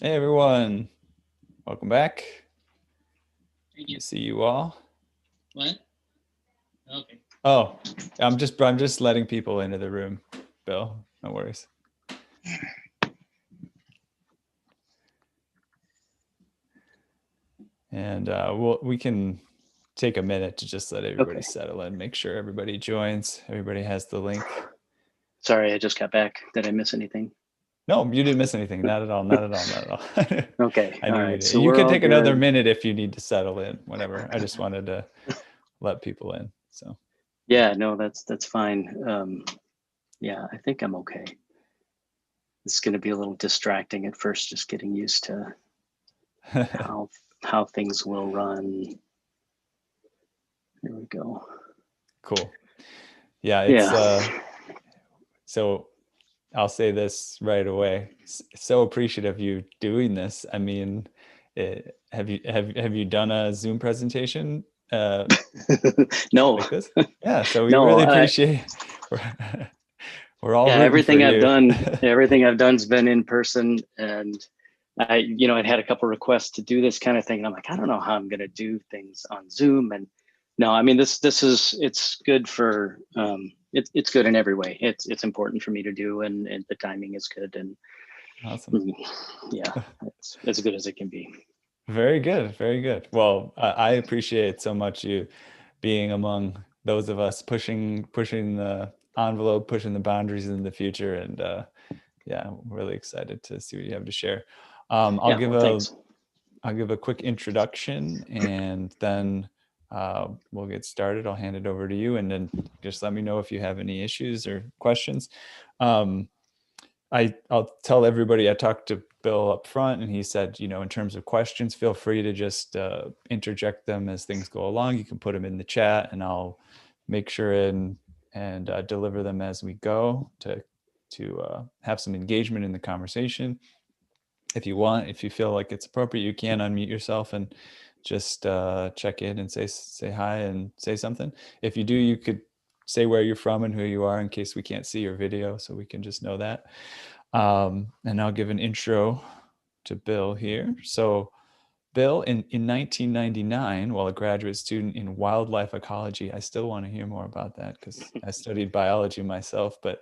Hey everyone, welcome back. Thank Good you. to see you all. What? Okay. Oh, I'm just letting people into the room, Bill. No worries. And we can take a minute to just let everybody Okay. settle in, make sure everybody joins, everybody has the link. Sorry, I just got back. Did I miss anything? No, you didn't miss anything. Not at all. Not at all. Not at all. Okay. I All knew you right. did. So You we're could all take another good. minute if you need to settle in, whatever. I just wanted to let people in. So Yeah, no, that's fine. Yeah, I think I'm okay. It's going to be a little distracting at first, just getting used to how how things will run. Here we go. cool. Yeah, it's Yeah. so I'll say this right away. So appreciative of you doing this. I mean, have you done a Zoom presentation No, like this? Yeah, so we no. really appreciate. We're, we're all Yeah, rooting for you. everything I've done's been in person, and I'd had a couple requests to do this kind of thing, and I'm like, I don't know how I'm going to do things on Zoom. And no, I mean this is it's good for it's good in every way. It's important for me to do, and the timing is good, and Awesome. mm, yeah, it's as good as it can be. Very good. Very good. Well, I appreciate so much you being among those of us pushing the envelope, pushing the boundaries in the future, and yeah, I'm really excited to see what you have to share. I'll Yeah, give well, a thanks. I'll give a quick introduction and then we'll get started. I'll hand it over to you and then just let me know if you have any issues or questions. Um, I'll tell everybody I talked to Bill up front and he said, in terms of questions, feel free to just interject them as things go along. You can put them in the chat and I'll make sure and deliver them as we go to have some engagement in the conversation. If you feel like it's appropriate, you can unmute yourself and just check in and say hi and say something. If you do, you could say where you're from and who you are in case we can't see your video, so we can just know that. And I'll give an intro to Bill here. So Bill, in 1999, while a graduate student in wildlife ecology, I still want to hear more about that because I studied biology myself. But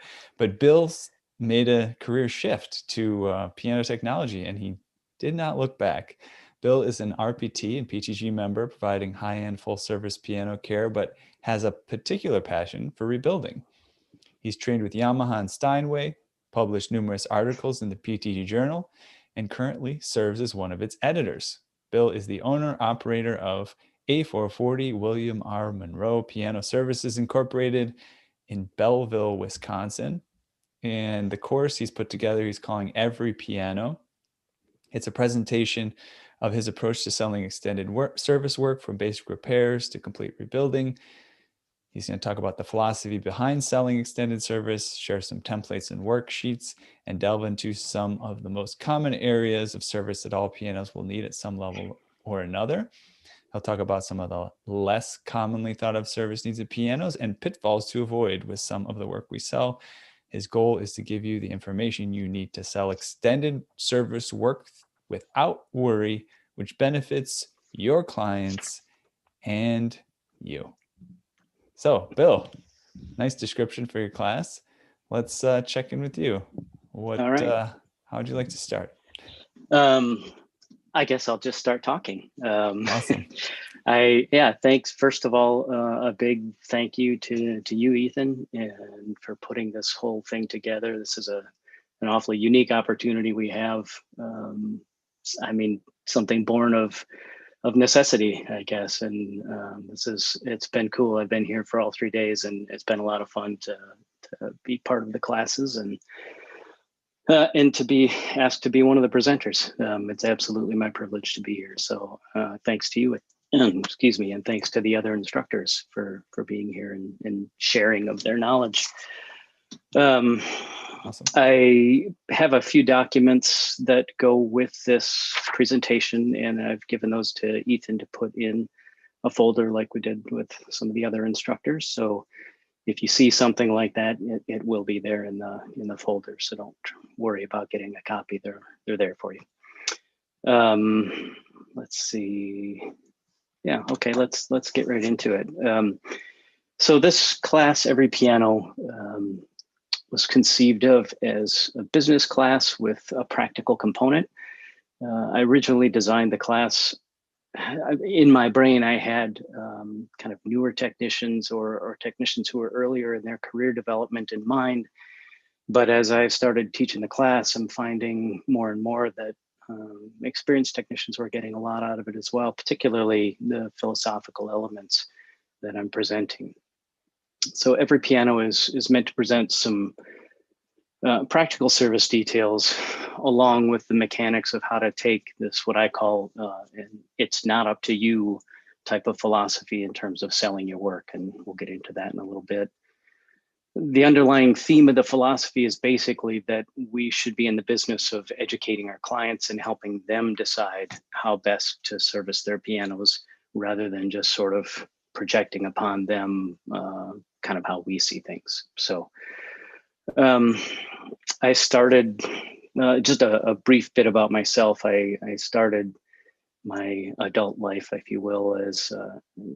Bill's made a career shift to piano technology, and he did not look back. Bill is an RPT and PTG member, providing high-end full-service piano care, but has a particular passion for rebuilding. He's trained with Yamaha and Steinway, published numerous articles in the PTG Journal, and currently serves as one of its editors. Bill is the owner operator of A440 William R. Monroe Piano Services Incorporated in Belleville, Wisconsin. And the course he's put together, he's calling Every Piano. It's a presentation of his approach to selling extended service work from basic repairs to complete rebuilding. He's going to talk about the philosophy behind selling extended service, share some templates and worksheets, and delve into some of the most common areas of service that all pianos will need at some level or another. He'll talk about some of the less commonly thought of service needs of pianos and pitfalls to avoid with some of the work we sell. His goal is to give you the information you need to sell extended service work without worry, which benefits your clients and you. So, Bill, nice description for your class. Let's check in with you. All right. How would you like to start? Um, I guess I'll just start talking. Awesome. Thanks. First of all, a big thank you to you, Ethan, and for putting this whole thing together. This is an awfully unique opportunity we have. I mean, something born of necessity, I guess. And it's been cool. I've been here for all 3 days, and it's been a lot of fun to be part of the classes and to be asked to be one of the presenters. It's absolutely my privilege to be here. So thanks to you, excuse me, and thanks to the other instructors for being here and sharing of their knowledge. Awesome. I have a few documents that go with this presentation, and I've given those to Ethan to put in a folder like we did with some of the other instructors. So if you see something like that, it will be there in the folder. So don't worry about getting a copy. They're there for you. Let's see. Yeah, okay, let's get right into it. So this class, Every Piano, was conceived of as a business class with a practical component. I originally designed the class. In my brain, I had kind of newer technicians or technicians who were earlier in their career development in mind. But as I started teaching the class, I'm finding more and more that experienced technicians were getting a lot out of it as well, particularly the philosophical elements that I'm presenting. So Every Piano is meant to present some practical service details along with the mechanics of how to take this, what I call, it's not up to you type of philosophy in terms of selling your work. And we'll get into that in a little bit. The underlying theme of the philosophy is basically that we should be in the business of educating our clients and helping them decide how best to service their pianos rather than just sort of projecting upon them kind of how we see things. So I started, just a brief bit about myself. I started my adult life, if you will, as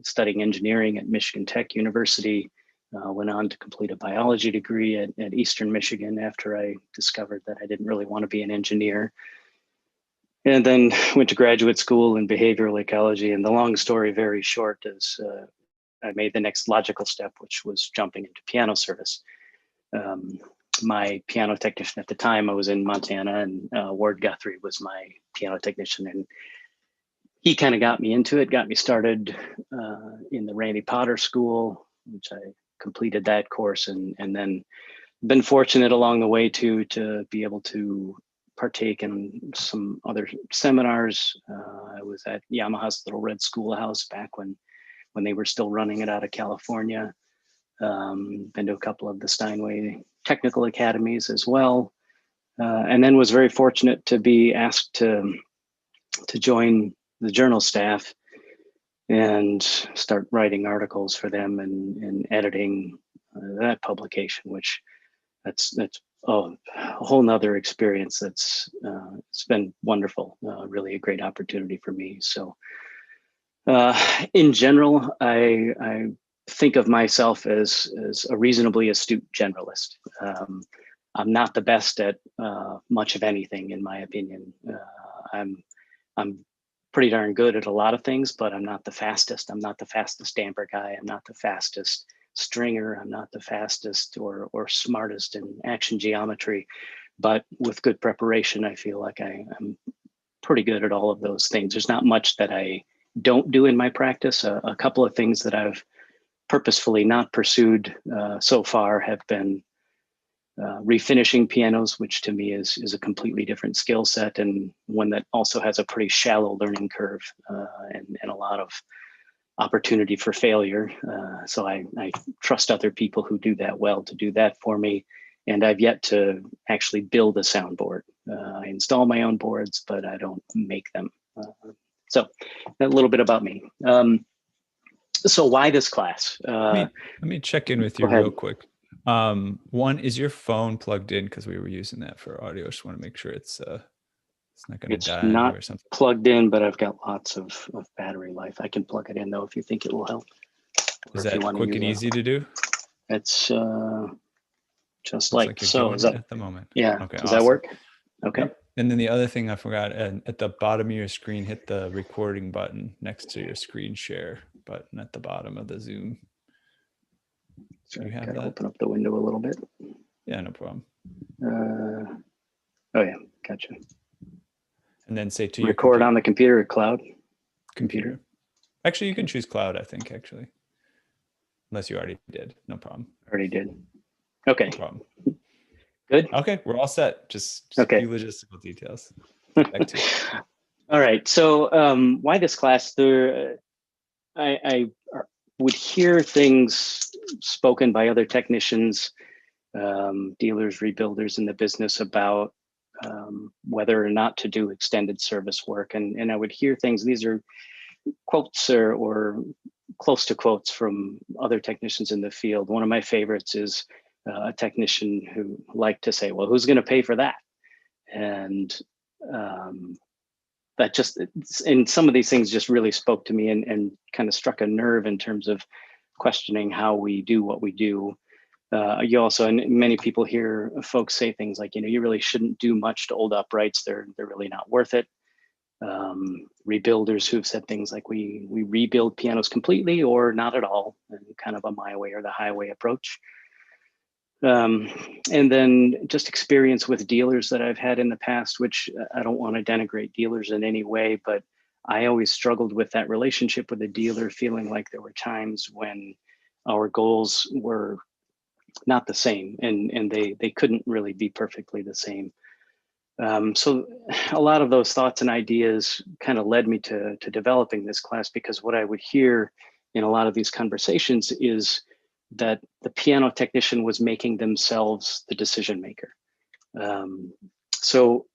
studying engineering at Michigan Tech University. Went on to complete a biology degree at Eastern Michigan after I discovered that I didn't really want to be an engineer. And then went to graduate school in behavioral ecology. And the long story very short is I made the next logical step, which was jumping into piano service. My piano technician at the time, I was in Montana, and Ward Guthrie was my piano technician. And he kind of got me into it, got me started in the Randy Potter School, which I completed that course, and then been fortunate along the way to be able to partake in some other seminars. I was at Yamaha's Little Red Schoolhouse back when they were still running it out of California. Been to a couple of the Steinway technical academies as well, and then was very fortunate to be asked to join the journal staff and start writing articles for them and editing that publication, which that's a whole nother experience. It's been wonderful, really a great opportunity for me. So in general, I think of myself as a reasonably astute generalist. I'm not the best at much of anything, in my opinion. I'm pretty darn good at a lot of things, but I'm not the fastest. I'm not the fastest damper guy. I'm not the fastest stringer. I'm not the fastest or smartest in action geometry. But with good preparation, I feel like I'm pretty good at all of those things. There's not much that I don't do in my practice. A couple of things that I've purposefully not pursued so far have been refinishing pianos, which to me is a completely different skill set, and one that also has a pretty shallow learning curve and a lot of opportunity for failure. So I trust other people who do that well to do that for me. And I've yet to actually build a soundboard. I install my own boards, but I don't make them. So a little bit about me. So why this class? Let me check in with you real quick. One, is your phone plugged in? Because we were using that for audio. Just want to make sure it's not going to die not or something. Plugged in, but I've got lots of battery life. I can plug it in though if you think it will help. Is that quick and easy to do? It's just like so. Is that at the moment? Yeah. Okay. Does that work? Okay. Yep. And then the other thing I forgot, at the bottom of your screen, hit the recording button next to your screen share button at the bottom of the Zoom. So you have that? Open up the window a little bit. Yeah, no problem. Oh yeah, gotcha. And then say to record on the computer or cloud? Computer. Actually, you can choose cloud, I think, actually. Unless you already did. No problem. Already did. Okay. No problem. Good. Okay, we're all set. Just okay. A few logistical details. Back to you. All right. So why this class? I would hear things spoken by other technicians, dealers, rebuilders in the business about whether or not to do extended service work. And I would hear things, these are quotes or close to quotes from other technicians in the field. One of my favorites is a technician who liked to say, well, who's going to pay for that? And that just, and some of these things just really spoke to me and kind of struck a nerve in terms of questioning how we do what we do. You also, and many people hear folks say things like, you really really shouldn't do much to old uprights. They're really not worth it. Rebuilders who've said things like we rebuild pianos completely or not at all, and kind of a my way or the highway approach. And then just experience with dealers that I've had in the past, which I don't want to denigrate dealers in any way, but I always struggled with that relationship with a dealer, feeling like there were times when our goals were not the same, and they couldn't really be perfectly the same. So a lot of those thoughts and ideas kind of led me to developing this class, because what I would hear in a lot of these conversations is that the piano technician was making themselves the decision maker. So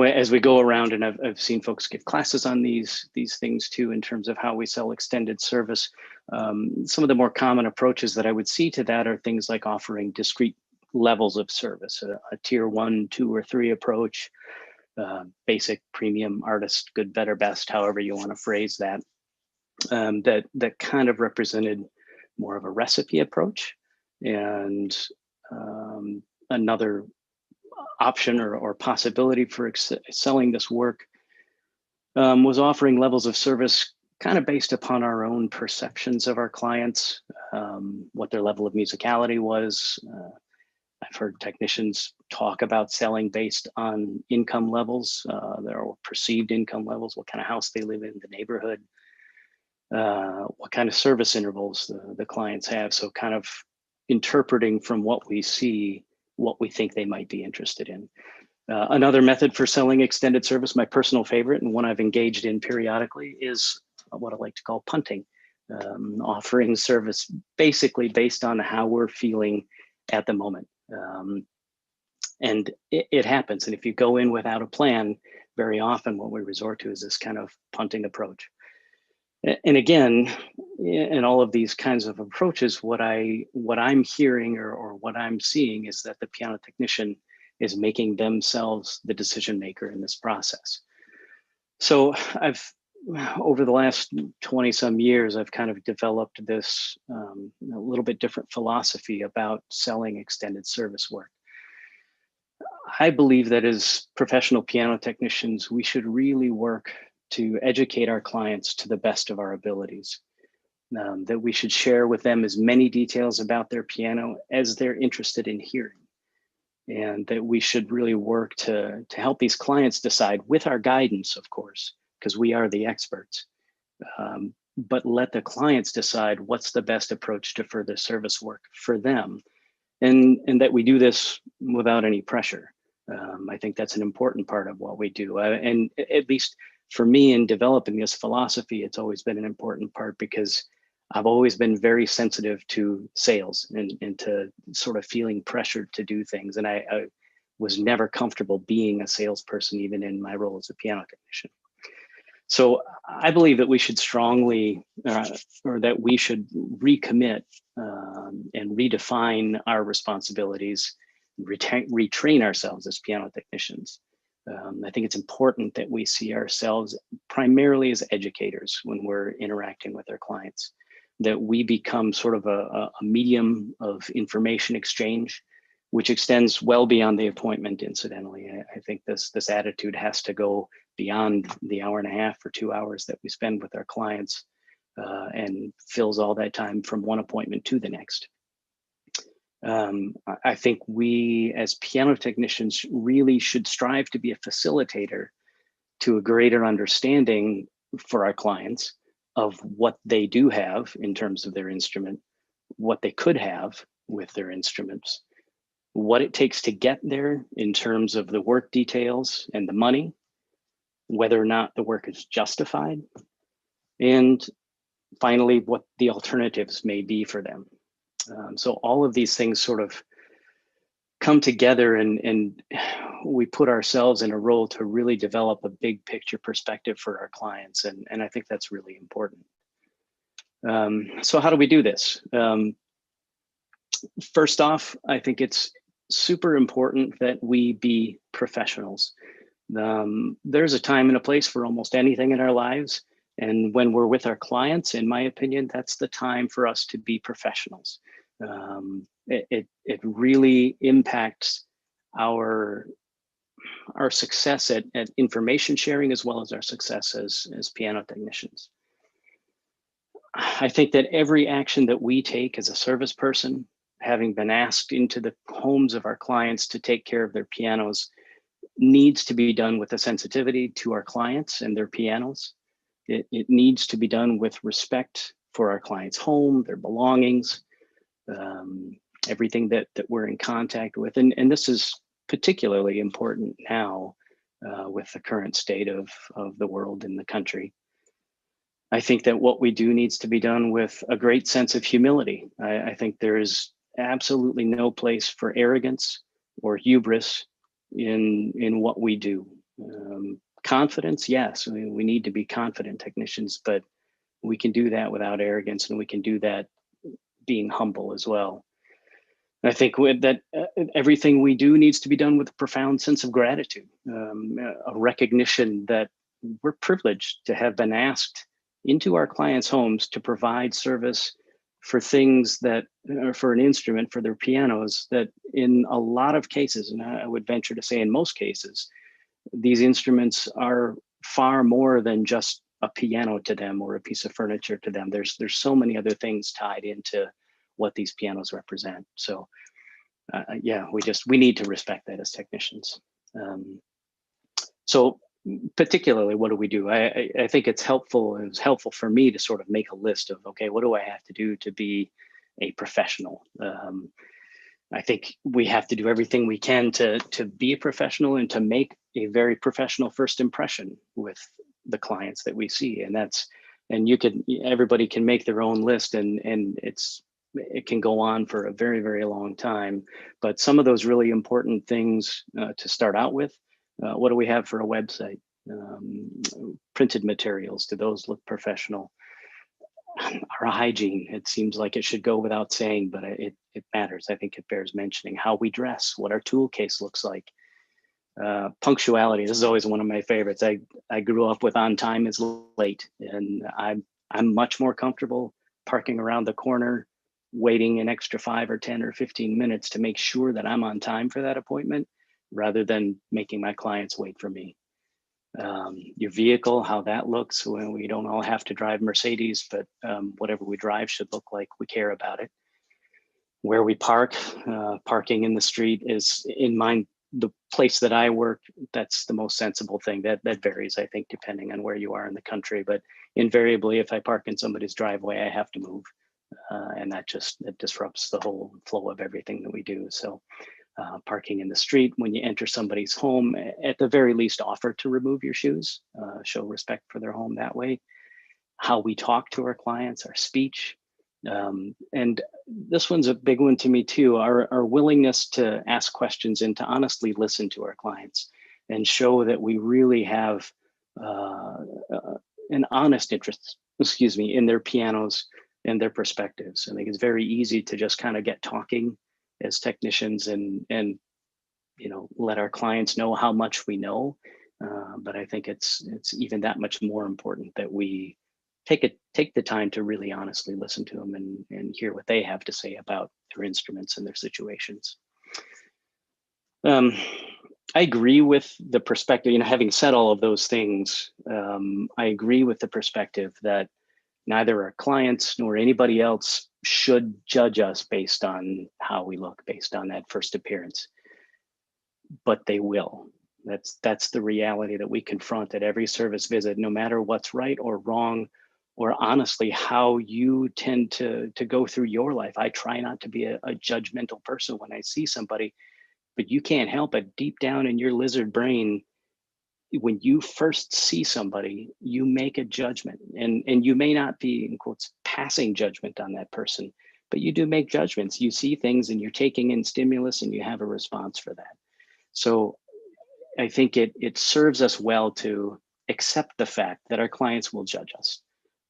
as we go around, and I've seen folks give classes on these things too, in terms of how we sell extended service. Some of the more common approaches that I would see to that are things like offering discrete levels of service, a tier 1, 2, or 3 approach, basic, premium, artist, good, better, best, however you want to phrase that. That kind of represented more of a recipe approach. And another option or possibility for selling this work was offering levels of service kind of based upon our own perceptions of our clients, what their level of musicality was. I've heard technicians talk about selling based on income levels, their perceived income levels, what kind of house they live in, the neighborhood, what kind of service intervals the clients have. So kind of interpreting from what we see, what we think they might be interested in. Another method for selling extended service, my personal favorite and one I've engaged in periodically, is what I like to call punting, offering service basically based on how we're feeling at the moment. And it happens. And if you go in without a plan, very often what we resort to is this kind of punting approach. And again, in all of these kinds of approaches, what I'm hearing or what I'm seeing is that the piano technician is making themselves the decision maker in this process. So I've, over the last 20 some years, I've kind of developed this a little bit different philosophy about selling extended service work. I believe that as professional piano technicians, we should really work to educate our clients to the best of our abilities. That we should share with them as many details about their piano as they're interested in hearing. And that we should really work to help these clients decide, with our guidance, of course, because we are the experts, but let the clients decide what's the best approach to further service work for them. And that we do this without any pressure. I think that's an important part of what we do. And at least for me, in developing this philosophy, it's always been an important part, because I've always been very sensitive to sales and to sort of feeling pressured to do things. And I was never comfortable being a salesperson, even in my role as a piano technician. So I believe that we should strongly, or that we should recommit and redefine our responsibilities, retrain ourselves as piano technicians. I think it's important that we see ourselves primarily as educators when we're interacting with our clients, that we become sort of a medium of information exchange, which extends well beyond the appointment, incidentally. I think this attitude has to go beyond the hour and a half or 2 hours that we spend with our clients, and fills all that time from one appointment to the next. I think we as piano technicians really should strive to be a facilitator to a greater understanding for our clients of what they do have in terms of their instrument, what they could have with their instruments, what it takes to get there in terms of the work details and the money, whether or not the work is justified, and finally, what the alternatives may be for them. So all of these things sort of come together, and we put ourselves in a role to really develop a big picture perspective for our clients. And I think that's really important. So how do we do this? First off, I think it's super important that we be professionals. There's a time and a place for almost anything in our lives. And when we're with our clients, in my opinion, that's the time for us to be professionals. It really impacts our success at information sharing, as well as our success as piano technicians. I think that every action that we take as a service person, having been asked into the homes of our clients to take care of their pianos, needs to be done with a sensitivity to our clients and their pianos. It needs to be done with respect for our clients' home, their belongings, everything that we're in contact with. And this is particularly important now with the current state of the world and the country. I think that what we do needs to be done with a great sense of humility. I think there is absolutely no place for arrogance or hubris in what we do. Confidence, yes, we need to be confident technicians, but we can do that without arrogance, and we can do that being humble as well. I think with that, everything we do needs to be done with a profound sense of gratitude, a recognition that we're privileged to have been asked into our clients' homes to provide service for things that, or for an instrument, for their pianos, that in a lot of cases, and I would venture to say in most cases, these instruments are far more than just a piano to them or a piece of furniture to them. There's so many other things tied into what these pianos represent. So yeah, we need to respect that as technicians. So particularly, what do we do? I think it's helpful. It was helpful for me to sort of make a list of, okay, what do I have to do to be a professional? I think we have to do everything we can to be a professional and to make a very professional first impression with the clients that we see. And everybody can make their own list, and it can go on for a very, very long time. But some of those really important things to start out with, what do we have for a website? Printed materials, do those look professional? Our hygiene, it seems like it should go without saying, but it matters. I think it bears mentioning how we dress, what our tool case looks like. Punctuality, this is always one of my favorites. I grew up with on time is late, and I'm much more comfortable parking around the corner, waiting an extra 5 or 10 or 15 minutes to make sure that I'm on time for that appointment, rather than making my clients wait for me. Your vehicle, how that looks. When we don't all have to drive Mercedes, but whatever we drive should look like we care about it. Where we park, parking in the street is, in mind, the place that I work, that's the most sensible thing. That varies, I think, depending on where you are in the country. But invariably, if I park in somebody's driveway, I have to move. And that disrupts the whole flow of everything that we do. So parking in the street, when you enter somebody's home, at the very least, offer to remove your shoes, show respect for their home that way. How we talk to our clients, our speech. And this one's a big one to me too, our willingness to ask questions and to honestly listen to our clients and show that we really have an honest interest, in their pianos and their perspectives. I think it's very easy to just kind of get talking as technicians and let our clients know how much we know. But I think it's even that much more important that we take the time to really honestly listen to them and hear what they have to say about their instruments and their situations. I agree with the perspective, having said all of those things, I agree with the perspective that neither our clients nor anybody else should judge us based on how we look, based on that first appearance. But they will. That's the reality that we confront at every service visit, no matter what's right or wrong, or honestly, how you tend to go through your life. I try not to be a judgmental person when I see somebody, but you can't help it. Deep down in your lizard brain, when you first see somebody, you make a judgment, and you may not be, in quotes, passing judgment on that person, but you do make judgments. You see things and you're taking in stimulus and you have a response for that. So I think it serves us well to accept the fact that our clients will judge us.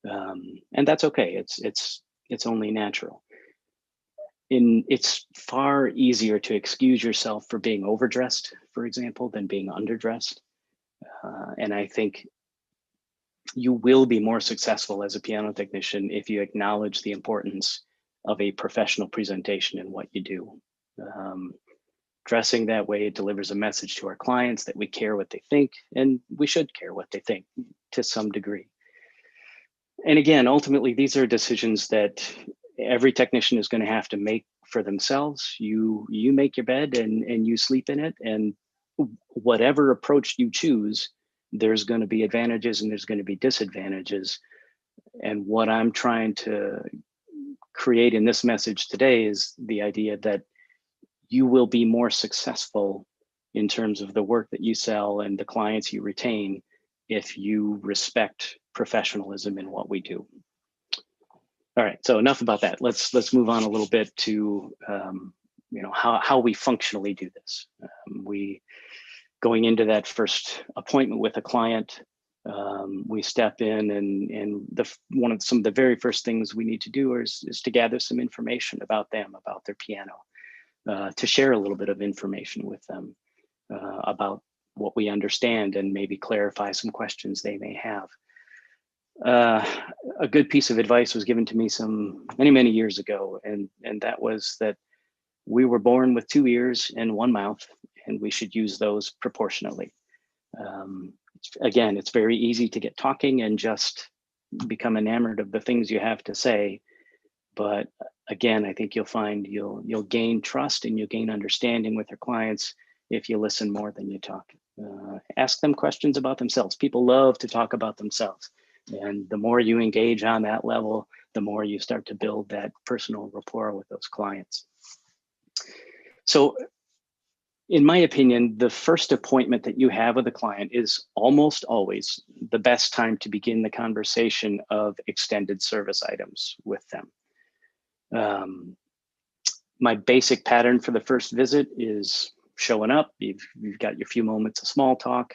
And that's okay. It's only natural. It's far easier to excuse yourself for being overdressed, for example, than being underdressed. And I think you will be more successful as a piano technician if you acknowledge the importance of a professional presentation in what you do. Dressing that way, it delivers a message to our clients that we care what they think, and we should care what they think to some degree. And again, ultimately, these are decisions that every technician is going to have to make for themselves. You make your bed and you sleep in it, and whatever approach you choose, there's going to be advantages and there's going to be disadvantages. And what I'm trying to create in this message today is the idea that you will be more successful in terms of the work that you sell and the clients you retain if you respect professionalism in what we do. All right, so enough about that. Let's move on a little bit to how we functionally do this. Going into that first appointment with a client, we step in and some of the very first things we need to do is to gather some information about them, about their piano, to share a little bit of information with them about what we understand and maybe clarify some questions they may have. A good piece of advice was given to me many years ago, and that was that we were born with 2 ears and 1 mouth, and we should use those proportionately. Again, it's very easy to get talking and just become enamored of the things you have to say. But again, I think you'll find you'll gain trust and you'll gain understanding with your clients if you listen more than you talk. Ask them questions about themselves. People love to talk about themselves. And the more you engage on that level, the more you start to build that personal rapport with those clients. So in my opinion, the first appointment that you have with a client is almost always the best time to begin the conversation of extended service items with them. My basic pattern for the first visit is showing up. You've got your few moments of small talk,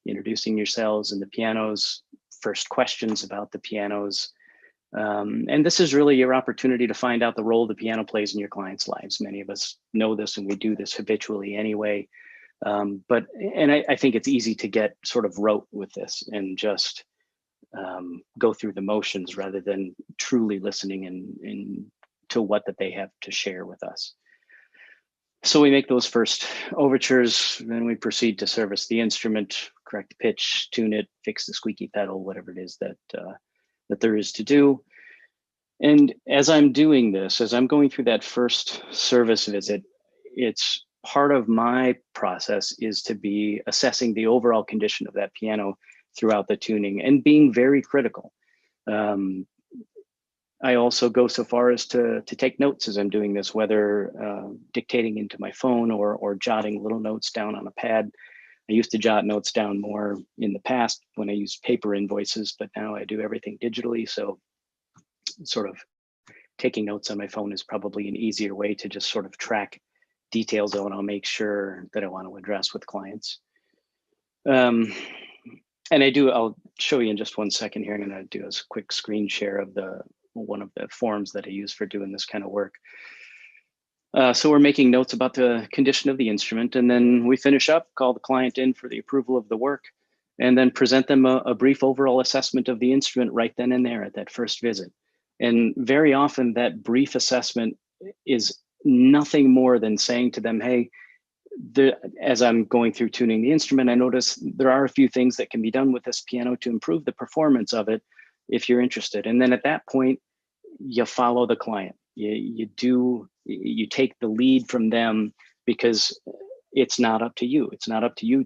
introducing yourselves and the pianos, first questions about the pianos. And this is really your opportunity to find out the role the piano plays in your clients' lives. Many of us know this and we do this habitually anyway. But I think it's easy to get sort of rote with this and just go through the motions rather than truly listening to what that they have to share with us. So we make those first overtures, then we proceed to service the instrument, correct the pitch, tune it, fix the squeaky pedal, whatever it is that there is to do. And as I'm doing this, as I'm going through that first service visit, it's part of my process is to be assessing the overall condition of that piano throughout the tuning and being very critical. I also go so far as to take notes as I'm doing this, whether dictating into my phone or jotting little notes down on a pad. I used to jot notes down more in the past when I used paper invoices, but now I do everything digitally. So sort of taking notes on my phone is probably an easier way to just sort of track details that I'll make sure that I want to address with clients. And I'll show you in just 1 second here. I'm going to do a quick screen share of one of the forms that I use for doing this kind of work. So we're making notes about the condition of the instrument, and then we finish up, call the client in for the approval of the work, and then present them a brief overall assessment of the instrument right then and there at that first visit. And very often that brief assessment is nothing more than saying to them, hey, as I'm going through tuning the instrument, I notice there are a few things that can be done with this piano to improve the performance of it if you're interested. And then at that point, you follow the client. You take the lead from them, because it's not up to you. It's not up to you